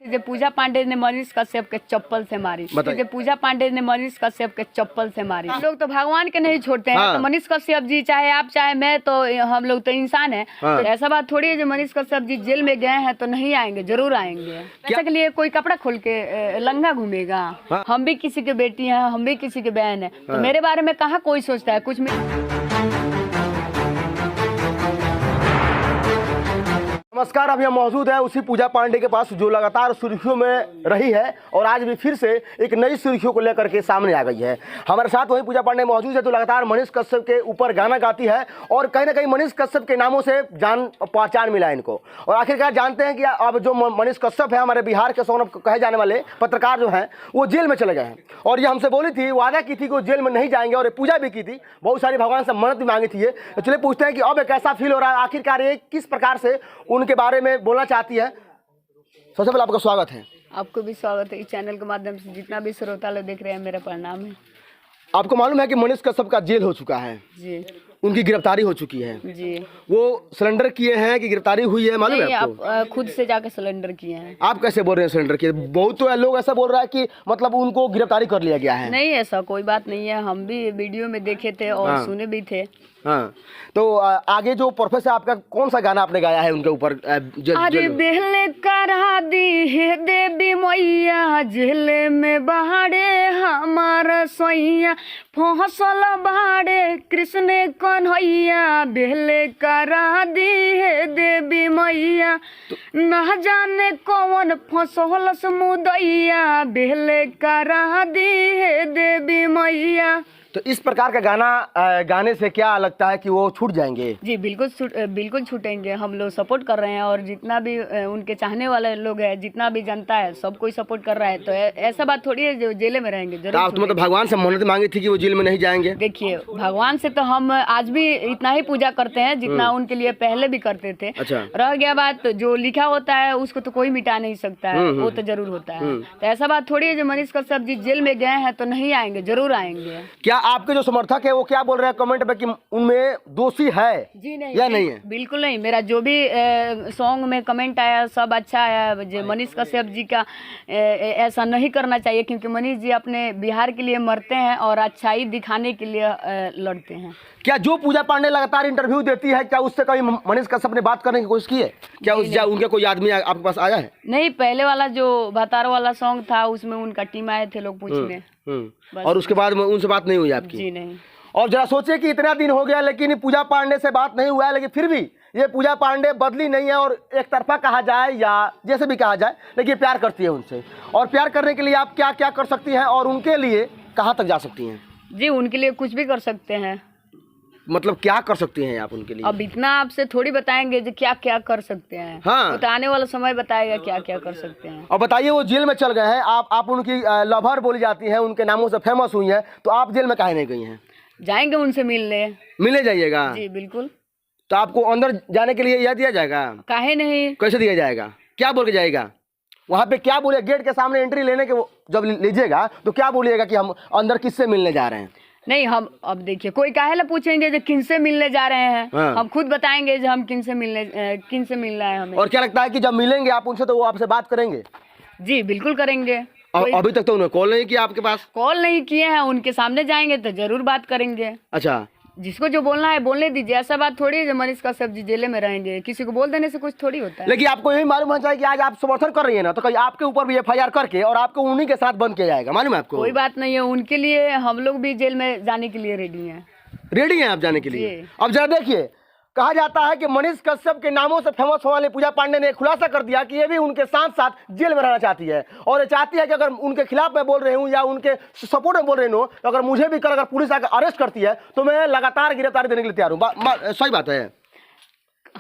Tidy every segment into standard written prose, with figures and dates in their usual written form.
जो पूजा पांडे ने मनीष कश्यप के चप्पल से मारी, जो पूजा पांडे ने मनीष कश्यप के चप्पल से मारी। लोग तो भगवान के नहीं छोड़ते हैं। तो मनीष कश्यप जी चाहे आप चाहे मैं, तो हम लोग तो इंसान है। तो ऐसा बात थोड़ी है जो मनीष कश्यप जी जेल में गए हैं तो नहीं आएंगे, जरूर आएंगे। पैसे के लिए कोई कपड़ा खोल के लंगा घूमेगा? हम भी किसी के बेटी हैं, हम भी किसी के बहन है। तो मेरे बारे में कहाँ कोई सोचता है कुछ। नमस्कार, अभी हम मौजूद है उसी पूजा पांडे के पास जो लगातार सुर्खियों में रही है और आज भी फिर से एक नई सुर्खियों को लेकर के सामने आ गई है। हमारे साथ वही पूजा पांडे मौजूद है जो लगातार मनीष कश्यप के ऊपर गाना गाती है और कहीं ना कहीं मनीष कश्यप के नामों से जान पहचान मिला इनको। और आखिरकार जानते हैं कि अब जो मनीष कश्यप है, हमारे बिहार के सौरभ कहे जाने वाले पत्रकार जो हैं, वो जेल में चले गए हैं। और ये हमसे बोली थी, वादा की थी कि वो जेल में नहीं जाएंगे और ये पूजा भी की थी, बहुत सारी भगवान से मन्नत भी मांगी थी। तो चलिए पूछते हैं कि अब कैसा फील हो रहा है, आखिरकार ये किस प्रकार से उनके बारे में बोलना चाहती है। सबसे पहले आपका स्वागत है। आपको भी स्वागत है। इस चैनल के माध्यम से जितना भी श्रोता लोग देख रहे हैं, मेरा प्रणाम है। आपको मालूम है कि मनीष कश्यप का जेल हो चुका है जी, उनकी गिरफ्तारी हो चुकी है जी। वो सिलेंडर किए हैं कि गिरफ्तारी हुई है, मालूम है आपको? आप खुद से जाकर सिलेंडर किए हैं। आप कैसे बोल रहे हैं सिलेंडर किए? बहुत तो लोग ऐसा बोल रहा है कि मतलब उनको गिरफ्तारी कर लिया गया है। नहीं, ऐसा कोई बात नहीं है। हम भी वीडियो में देखे थे और सुने भी थे। हाँ, तो आगे जो प्रोफेसर आपका कौन सा गाना आपने गाया है उनके ऊपर? अरे बेहले करा दी है देवी मैया, जेल में बाड़े हमारा सोइया, फसल बाड़े कृष्ण कन्हैया, बेहले करा दी है देवी मैया, न जाने कौन फसल समुदैया, बेहले करा दी है देवी मैया। तो इस प्रकार का गाना गाने से क्या लगता है कि वो छूट जाएंगे? जी बिल्कुल छूटेंगे। हम लोग सपोर्ट कर रहे हैं और जितना भी उनके चाहने वाले लोग हैं, जितना भी जनता है, सब कोई सपोर्ट कर रहा है। तो ऐसा बात थोड़ी है जो जेल में रहेंगे। जरूर आप तो मतलब भगवान से मन्नत मांगी थी कि वो जेल में नहीं जाएंगे? देखिए, भगवान से तो हम आज भी इतना ही पूजा करते हैं जितना उनके लिए पहले भी करते थे। अच्छा। रह गया बात, जो लिखा होता है उसको तो कोई मिटा नहीं सकता है, वो तो जरूर होता है। तो ऐसा बात थोड़ी है जो मनीष कश्यप जी जेल में गए हैं तो नहीं आएंगे, जरूर आएंगे। क्या आपके जो समर्थक है वो क्या बोल रहे हैं कमेंट में कि उनमें दोषी है? जी नहीं, या नहीं है? बिल्कुल नहीं। मेरा जो भी सॉन्ग में कमेंट आया सब अच्छा आया। जो मनीष कश्यप जी का ऐसा नहीं करना चाहिए, क्योंकि मनीष जी अपने बिहार के लिए मरते हैं और अच्छाई दिखाने के लिए लड़ते हैं। क्या जो पूजा पांडे लगातार इंटरव्यू देती है, क्या उससे कभी मनीष कश्यप ने बात करने की कोशिश की है? क्या उनके कोई आदमी आपके पास आया है? नहीं, पहले वाला जो भातार वाला सॉन्ग था उसमें उनका टीम आए थे लोग पूछने। और उसके बाद उनसे बात नहीं हुई आपकी? जी नहीं। और जरा सोचिए कि इतना दिन हो गया लेकिन पूजा पांडे से बात नहीं हुआ है, लेकिन फिर भी ये पूजा पांडे बदली नहीं है। और एक तरफा कहा जाए या जैसे भी कहा जाए, लेकिन प्यार करती है उनसे। और प्यार करने के लिए आप क्या क्या कर सकती हैं और उनके लिए कहाँ तक जा सकती हैं? जी, उनके लिए कुछ भी कर सकते हैं। मतलब क्या कर सकती हैं आप उनके लिए? अब इतना आपसे थोड़ी बताएंगे जो क्या क्या कर सकते हैं। हाँ, तो आने वाला समय बताएगा क्या क्या कर सकते हैं। और बताइए, वो जेल में चल गए हैं, आप उनकी लवर बोली जाती है, उनके नामों से फेमस हुई है, तो आप जेल में काहे नहीं गई हैं? जाएंगे उनसे मिलने जाइएगा? जी बिल्कुल। तो आपको अंदर जाने के लिए यह दिया जाएगा? काहे नहीं। कैसे दिया जाएगा? क्या बोल के जाएगा? वहाँ पे क्या बोले? गेट के सामने एंट्री लेने के जब लीजिएगा तो क्या बोलिएगा कि हम अंदर किससे मिलने जा रहे हैं? नहीं, हम अब देखिए, कोई काहे ला पूछेंगे जो किन से मिलने जा रहे हैं। हाँ। हम खुद बताएंगे जो हम किन से मिलना है हमें। और क्या लगता है कि जब मिलेंगे आप उनसे तो वो आपसे बात करेंगे? जी बिल्कुल करेंगे। अभी तक तो उन्होंने कॉल नहीं किया आपके पास? कॉल नहीं किए हैं, उनके सामने जाएंगे तो जरूर बात करेंगे। अच्छा, जिसको जो बोलना है बोलने दीजिए। ऐसा बात थोड़ी है जो मनीष कश्यप जी जेल में रहेंगे, किसी को बोल देने से कुछ थोड़ी होता है। लेकिन आपको यही मालूम होना चाहिए कि आज आप समर्थन कर रही है ना, तो कहीं आपके ऊपर भी FIR करके और आपको उन्हीं के साथ बंद किया जाएगा, मालूम है आपको? कोई बात नहीं है, उनके लिए हम लोग भी जेल में जाने के लिए रेडी हैं। रेडी हैं आप जाने के लिए? अब जरा देखिए, कहा जाता है कि मनीष कश्यप के नामों से फेमस होने वाले पूजा पांडे ने खुलासा कर दिया कि ये भी उनके साथ साथ जेल में रहना चाहती है। और ये चाहती है कि अगर उनके खिलाफ मैं बोल रही हूँ या उनके सपोर्ट में बोल रही हूँ, तो अगर मुझे भी अगर पुलिस आकर अरेस्ट करती है तो मैं लगातार गिरफ्तारी देने के लिए तैयार हूँ। सही बात है।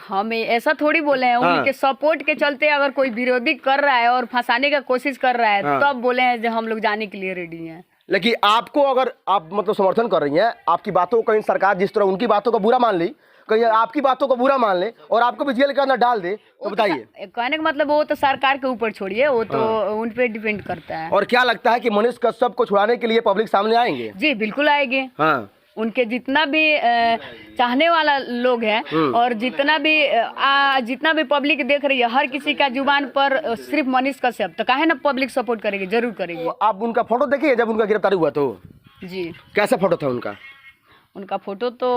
हम ऐसा थोड़ी बोले हैं। उनके सपोर्ट के चलते अगर कोई विरोधी कर रहा है और फंसाने का कोशिश कर रहा है तब बोले हैं जो हम लोग जाने के लिए रेडी हैं। लेकिन आपको अगर आप मतलब समर्थन कर रही हैं, आपकी बातों को कहीं सरकार जिस तरह उनकी बातों को बुरा मान ली, कहीं आपकी बातों को बुरा मान ले और आपको भी जेल के अंदर डाल दे, तो बताइए। कहने का मतलब वो तो सरकार के ऊपर छोड़िए, वो तो उन पे डिपेंड करता है। और क्या लगता है कि मनीष कश्यप को छुड़ाने के लिए पब्लिक सामने आएंगे? जी बिल्कुल आएंगे। हाँ, उनके जितना भी चाहने वाला लोग है और जितना भी पब्लिक देख रही है, हर किसी का जुबान पर सिर्फ मनीष कश्यप, तो काहे ना पब्लिक सपोर्ट करेगी, जरूर करेगी। आप उनका फोटो देखिए जब उनका गिरफ्तारी हुआ तो? जी। कैसा फोटो था उनका? उनका फोटो तो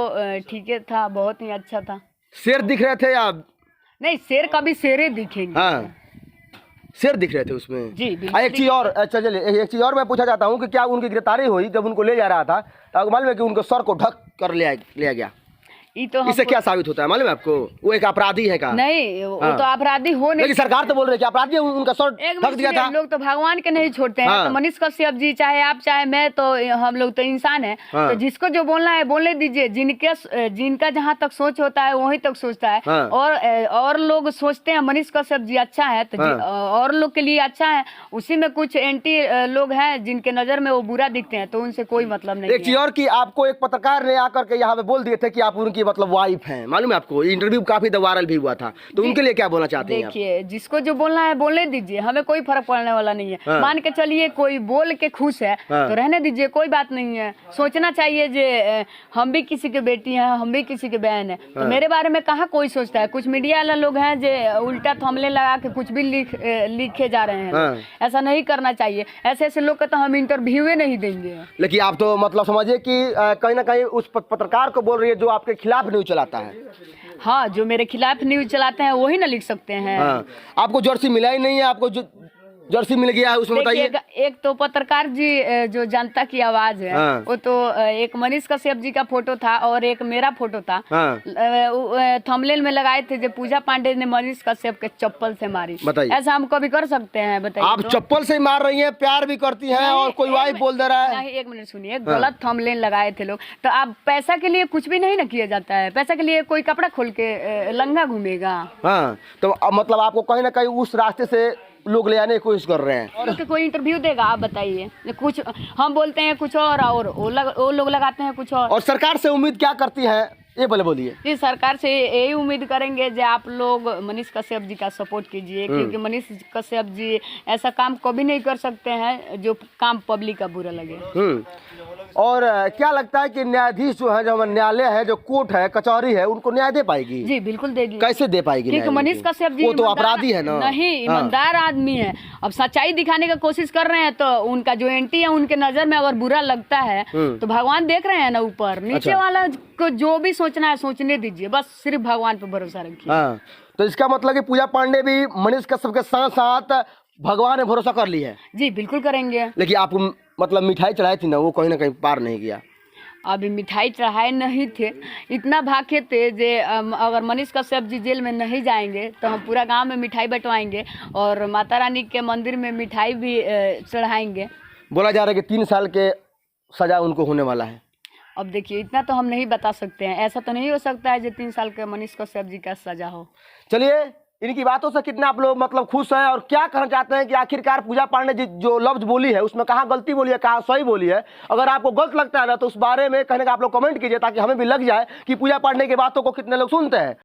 ठीक है था, बहुत ही अच्छा था। शेर दिख रहे थे या नहीं? शेर कभी शेरे दिखेंगे। हाँ, शेर दिख रहे थे उसमें जी। एक चीज और मैं पूछा जाता हूँ कि क्या उनकी गिरफ्तारी हुई जब उनको ले जा रहा था तो मालूम है कि उनको सर को ढक कर लिया गया? इससे क्या साबित होता है मालूम है आपको? वो एक अपराधी है का? नहीं, वो तो अपराधी हो नहीं, लेकिन सरकार तो बोल रही है कि अपराधी है, उनका सर ढक दिया था। लोग तो भगवान के नहीं छोड़ते हैं। तो मनीष कश्यप जी चाहे आप चाहे मैं, तो हम लोग तो इंसान है। तो जिसको जो बोलना है बोलने दीजिए। जिनका जहाँ तक सोच होता है वहीं तक सोचता है। और लोग सोचते हैं मनीष कश्यप जी अच्छा है तो और लोग के लिए अच्छा है। उसी में कुछ एंटी लोग हैं जिनके नजर में वो बुरा दिखते हैं, तो उनसे कोई मतलब नहीं। एक चीज और की आपको एक पत्रकार ने आकर के यहाँ पे बोल दिए थे कि आप उनकी मतलब वाइफ हैं, मालूम है आपको? इंटरव्यू काफी वायरल भी हुआ था, तो उनके लिए क्या बोलना चाहते हैं? देखिए, जिसको जो बोलना है बोलने दीजिए, हमें कोई फर्क पड़ने वाला नहीं है। मान के चलिए कोई बोल के खुश है तो रहने दीजिए, कोई बात नहीं है। सोचना चाहिए जे हम भी किसी के बेटी हैं, हम भी किसी के बहन है। तो मेरे बारे में कहाँ कोई सोचता है। कुछ मीडिया वाला लोग हैं जो उल्टा थंबनेल लगा के कुछ भी लिखे जा रहे हैं। ऐसा नहीं करना चाहिए। ऐसे लोग का तो हम इंटरव्यू नहीं देंगे। लेकिन आप तो मतलब समझिए कि कहीं ना कहीं उस पत्रकार को बोल रही है जो आपके खिलाफ न्यूज चलाता है। हाँ, जो मेरे खिलाफ न्यूज चलाते हैं वही ना लिख सकते हैं। आपको जर्सी मिला ही नहीं है, आपको जर्सी मिल गया है उसमें बताइए। एक तो पत्रकार जी जो जनता की आवाज है, वो तो एक मनीष कश्यप जी का फोटो था और एक मेरा फोटो था। थंबनेल में लगाए थे जो पूजा पांडे ने मनीष कश्यप के चप्पल से मारी। ऐसा हम कभी कर सकते हैं? बताइए। आप चप्पल से मार रही हैं, प्यार भी करती हैं और कोई वाइफ बोल दे रहा है। नहीं, एक मिनट सुनिए। गलत थंबनेल लगाए थे लोग। तो आप पैसा के लिए कुछ भी नहीं ना किया जाता है। पैसा के लिए कोई कपड़ा खोल के लंगा घूमेगा? हाँ, तो मतलब आपको कहीं ना कहीं उस रास्ते से लोग ले आने की कोशिश कर रहे हैं। और तो कोई इंटरव्यू देगा? आप बताइए। कुछ हम बोलते हैं कुछ और वो लोग लगाते हैं कुछ और सरकार से उम्मीद क्या करती है ये बोलिए। जी, सरकार से यही उम्मीद करेंगे जो आप लोग मनीष कश्यप जी का सपोर्ट कीजिए, क्योंकि मनीष कश्यप जी ऐसा काम कभी नहीं कर सकते हैं जो काम पब्लिक का बुरा लगे। और क्या लगता है कि न्यायाधीश जो है, जो न्यायालय है, जो कोर्ट है, कचहरी है, उनको न्याय दे पाएगी? जी बिल्कुल देगी। कैसे दे पाएगी? क्योंकि मनीष कश्यप जी वो तो अपराधी है ना? नहीं, ईमानदार आदमी है। अब सच्चाई दिखाने की कोशिश कर रहे हैं तो उनका जो एंटी है उनके नजर में अगर बुरा लगता है तो भगवान देख रहे हैं ना ऊपर। नीचे वाला को जो भी सोचना है सोचने दीजिए, बस सिर्फ भगवान पे भरोसा रखिए। तो इसका मतलब कि पूजा पांडे भी मनीष कश्यप के साथ साथ भगवान ने भरोसा कर ली है? जी बिल्कुल करेंगे। लेकिन आप मतलब मिठाई चढ़ाई थी ना, वो कहीं ना कहीं पार नहीं किया। अभी मिठाई चढ़ाए नहीं थे, इतना भागे थे जे अगर मनीष कश्यप जी जेल में नहीं जाएंगे तो हम पूरा गांव में मिठाई बंटवाएंगे और माता रानी के मंदिर में मिठाई भी चढ़ाएंगे। बोला जा रहा है कि 3 साल के सजा उनको होने वाला है। अब देखिए, इतना तो हम नहीं बता सकते हैं। ऐसा तो नहीं हो सकता है जो 3 साल के मनीष कश्यप जी का सजा हो। चलिए, इनकी बातों से कितना आप लोग मतलब खुश हैं और क्या कहना चाहते हैं कि आखिरकार पूजा पांडे जी जो लफ्ज बोली है उसमें कहाँ गलती बोली है, कहाँ सही बोली है? अगर आपको गलत लगता है ना तो उस बारे में कहने का आप लोग कमेंट कीजिए, ताकि हमें भी लग जाए कि पूजा पांडे की बातों को कितने लोग सुनते हैं।